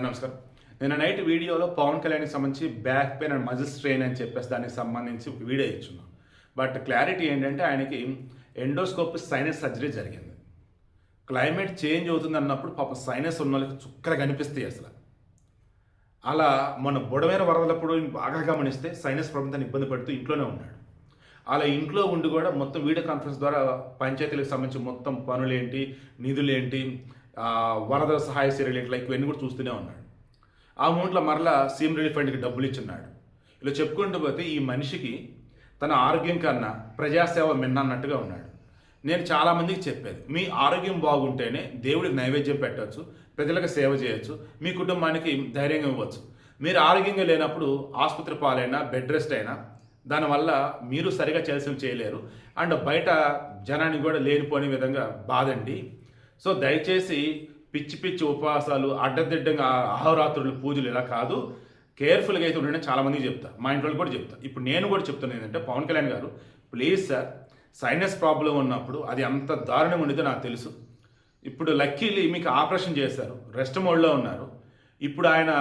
నమస్కారం. నేను నైట్ వీడియోలో పవన్ కళ్యాణ్కి సంబంధించి back pain and muscle strain అని చెప్పేసి దానికి సంబంధించి ఒక వీడియో ఇచ్చున్నాను. బట్ క్లారిటీ ఏంటంటే ఆయనకి ఎండోస్కోప్ సైనస్ సర్జరీ జరిగింది. క్లైమేట్ చేంజ్ అవుతుంది అన్నప్పుడు పాపం సైనస్ ఉన్న వాళ్ళకి చుక్కలు కనిపిస్తాయి అసలు. అలా మన బుడమేర వరదలప్పుడు బాగా గమనిస్తే సైనస్ ప్రాబ్లంతో ఇబ్బంది పడుతూ ఇంట్లోనే ఉన్నాడు. అలా ఇంట్లో ఉండి కూడా మొత్తం వీడియో కాన్ఫరెన్స్ ద్వారా పంచాయతీలకు సంబంధించి మొత్తం పనులేంటి, నిధులేంటి, వరద సహాయ చర్యలు ఏంటి, లైక్ ఇవన్నీ కూడా చూస్తూనే ఉన్నాడు. ఆ అమౌంట్లో మరలా సీఎం రిలీఫ్ ఫండ్కి డబ్బులు ఇచ్చున్నాడు. ఇలా చెప్పుకుంటూ పోతే ఈ మనిషికి తన ఆరోగ్యం కన్నా ప్రజాసేవ మిన్నన్నట్టుగా ఉన్నాడు. నేను చాలామందికి చెప్పేది, మీ ఆరోగ్యం బాగుంటేనే దేవుడికి నైవేద్యం పెట్టవచ్చు, ప్రజలకు సేవ చేయొచ్చు, మీ కుటుంబానికి ధైర్యంగా ఇవ్వచ్చు. మీరు ఆరోగ్యంగా లేనప్పుడు ఆసుపత్రి పాలైనా బెడ్ రెస్ట్ అయినా దానివల్ల మీరు సరిగా చేయలేరు అండ్ బయట జనానికి కూడా లేనిపోని విధంగా బాధండి. సో దయచేసి పిచ్చి పిచ్చి ఉపవాసాలు, అడ్డదిడ్డంగా అహోరాత్రులు పూజలు ఇలా కాదు, కేర్ఫుల్గా అయితే ఉండండి చాలామందికి చెప్తా, మా ఇంట్లో కూడా చెప్తా. ఇప్పుడు నేను కూడా చెప్తున్నాను ఏంటంటే, పవన్ కళ్యాణ్ గారు ప్లీజ్ సార్, సైనస్ ప్రాబ్లం ఉన్నప్పుడు అది అంత దారుణం ఉండేదో నాకు తెలుసు. ఇప్పుడు లక్కీలీ మీకు ఆపరేషన్ చేశారు, రెస్ట్ మోడ్లో ఉన్నారు. ఇప్పుడు ఆయన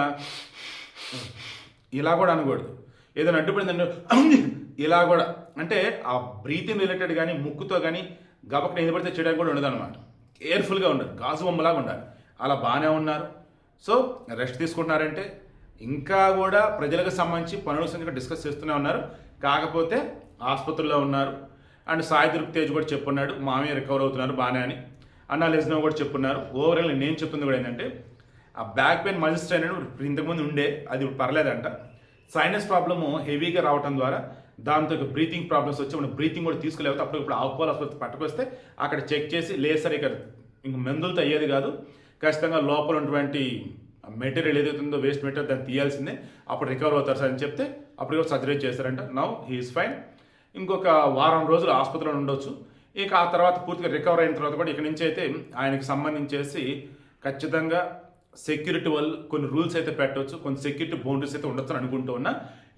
ఇలా కూడా అనకూడదు, ఏదైనా అడ్డుపడిందంటే ఇలా కూడా అంటే ఆ బ్రీతింగ్ రిలేటెడ్ కానీ ముక్కుతో కానీ గబక్కన ఏది పడితే చేయడానికి కూడా ఉండదు అనమాట. కేర్ఫుల్గా ఉండాలి, గాజు బొమ్మలాగా ఉండాలి. అలా బాగానే ఉన్నారు. సో రెస్ట్ తీసుకుంటున్నారంటే ఇంకా కూడా ప్రజలకు సంబంధించి పనులకు సంబంధించి డిస్కస్ చేస్తూనే ఉన్నారు. కాకపోతే ఆసుపత్రిలో ఉన్నారు. అండ్ సాయి దుర్గ్ తేజ్ కూడా చెప్పున్నాడు మామయ్య రికవర్ అవుతున్నారు బాగానే అని. అన్నా లెజ్నో కూడా చెప్పున్నారు. ఓవరాల్ నేను చెప్తుంది కూడా ఏంటంటే, ఆ బ్యాక్ పెయిన్ మజిల్ స్ట్రెయిన్ అనేది ఇంతకుముందు ఉండే, అది ఇప్పుడు పర్లేదంట. సైనస్ ప్రాబ్లము హెవీగా రావడం ద్వారా దాంతో బ్రీతింగ్ ప్రాబ్లమ్స్ వచ్చి మనం బ్రీతింగ్ కూడా తీసుకోలేకపోతే అప్పుడు ఇప్పుడు ఆల్కోహాల్ ఆసుపత్రి పట్టుకొస్తే అక్కడ చెక్ చేసి లేసర్ ఇక్కడ ఇంక మందులతో అయ్యేది కాదు, ఖచ్చితంగా లోపల ఉన్నటువంటి మెటీరియల్ ఏదైతే ఉందో వేస్ట్ మెటీరియల్ దాన్ని తీయాల్సిందే, అప్పుడు రికవర్ అవుతారు సార్ అని చెప్తే అప్పుడు కూడా సర్జరీ చేస్తారంట. Now he's fine. ఇంకొక వారం రోజులు ఆసుపత్రిలో ఉండొచ్చు. ఇక ఆ తర్వాత పూర్తిగా రికవర్ అయిన తర్వాత కూడా ఇక్కడి నుంచి అయితే ఆయనకు సంబంధించేసి ఖచ్చితంగా సెక్యూరిటీ వాళ్ళు కొన్ని రూల్స్ అయితే పెట్టవచ్చు, కొన్ని సెక్యూరిటీ బౌండరీస్ అయితే ఉండొచ్చు అని అనుకుంటూ ఉన్నా.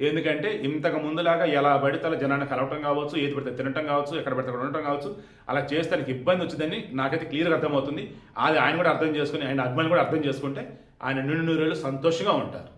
ఎందుకంటే ఇంతకు ముందులాగా ఎలా పడితే అలా జనాన్ని కలవటం కావచ్చు, ఏది పడితే తినటం కావచ్చు, ఎక్కడ పడితే అక్కడ ఉండటం కావచ్చు, అలా చేస్తే ఆయనకి ఇబ్బంది వచ్చిందని నాకైతే క్లియర్గా అర్థమవుతుంది. అది ఆయన కూడా అర్థం చేసుకుని, ఆయన అభిమానులు కూడా అర్థం చేసుకుంటే ఆయన 100 సంతోషంగా ఉంటారు.